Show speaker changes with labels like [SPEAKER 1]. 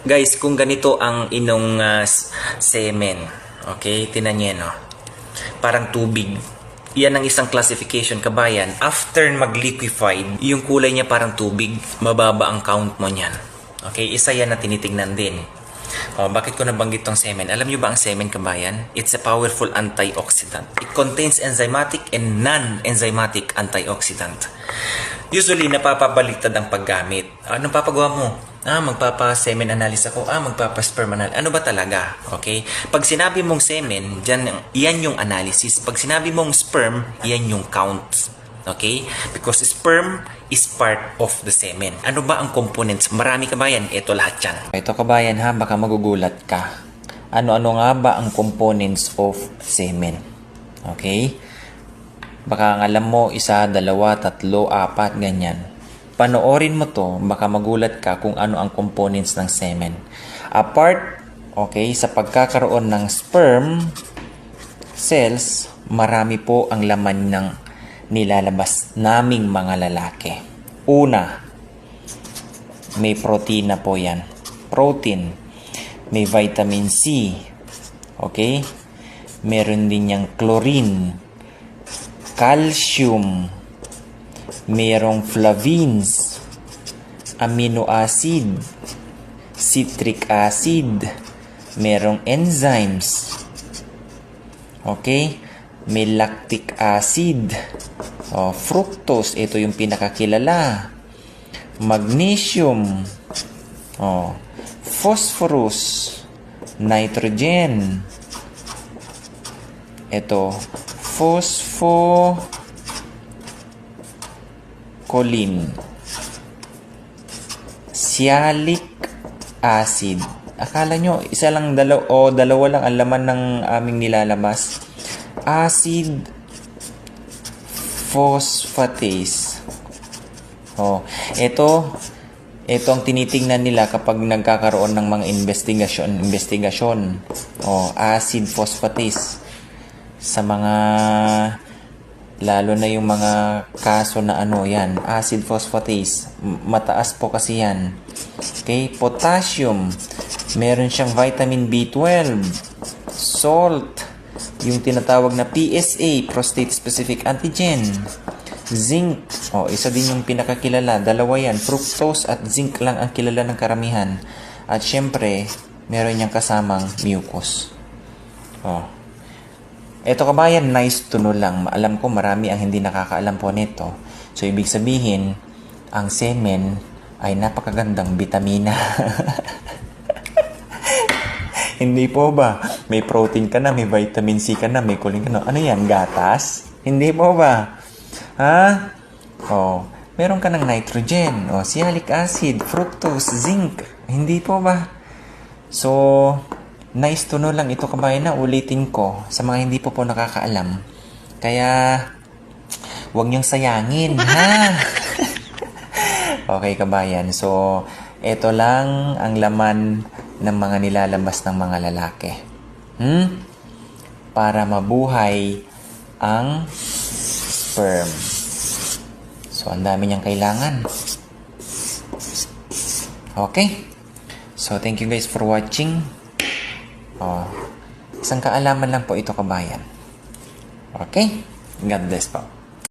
[SPEAKER 1] Guys, kung ganito ang inong semen, okay, tinan niyo, no? Parang tubig. Yan ang isang classification, kabayan. After mag-liquefied, yung kulay niya parang tubig, mababa ang count mo niyan. Okay, isa yan na tinitingnan din. Bakit ko nabanggit tong semen? Alam niyo ba ang semen, kabayan? It's a powerful antioxidant. It contains enzymatic and non-enzymatic antioxidant. Usually, napapabaliktad ang paggamit. Anong papagawa mo? Magpapa-semen analysis ako. Magpapa-sperm analysis. Ano ba talaga? Okay? Pag sinabi mong semen, yan yung analysis. Pag sinabi mong sperm, yan yung count. Okay? Because sperm is part of the semen. Ano ba ang components? Marami, kabayan. Ito lahat yan. Ito, kabayan, ha? Baka magugulat ka. Ano-ano nga ba ang components of semen? Okay? Baka ang alam mo, 1, 2, 3, 4, ganyan. Panoorin mo to, baka magulat ka kung ano ang components ng semen. Apart, okay, sa pagkakaroon ng sperm cells, marami po ang laman ng nilalabas naming mga lalaki. Una, may protein na po yan. Protein. May vitamin C. Okay? Meron din yung chlorine, calcium, merong flavins, amino acid, citric acid, merong enzymes, okay, may lactic acid, fructose, ito yung pinakakilala, magnesium, phosphorus, nitrogen, ito, phosphocholine, sialic acid. Akala nyo, isa lang dalawa lang ang laman ng aming nilalabas. Acid phosphatase. Ito ang tinitingnan nila kapag nagkakaroon ng mga investigasyon. Acid phosphatase. Sa mga, lalo na yung mga kaso na yan, acid phosphatase, mataas po kasi yan. Okay, potassium, meron siyang vitamin B12, salt, yung tinatawag na PSA, prostate specific antigen, zinc, isa din yung pinakakilala, dalawa yan, fructose at zinc lang ang kilala ng karamihan. At syempre, meron niyang kasamang mucus. Ito, kabayan, nice to know lang. Alam ko marami ang hindi nakakaalam po nito. So, ibig sabihin, ang semen ay napakagandang bitamina. Hindi po ba? May protein ka na, may vitamin C ka na, may choline ka na. Ano yan? Gatas? Hindi po ba? Meron ka ng nitrogen, sialic acid, fructose, zinc. Hindi po ba? So, nice to know lang ito, kabayan, na ulitin ko sa mga hindi po nakakaalam. Kaya, huwag niyong sayangin, ha? Okay, kabayan. So, ito lang ang laman ng mga nilalabas ng mga lalaki. Para mabuhay ang sperm. So, ang dami niyang kailangan. Okay? So, thank you guys for watching. Isang kaalaman lang po ito, kabayan. Okay? God bless po.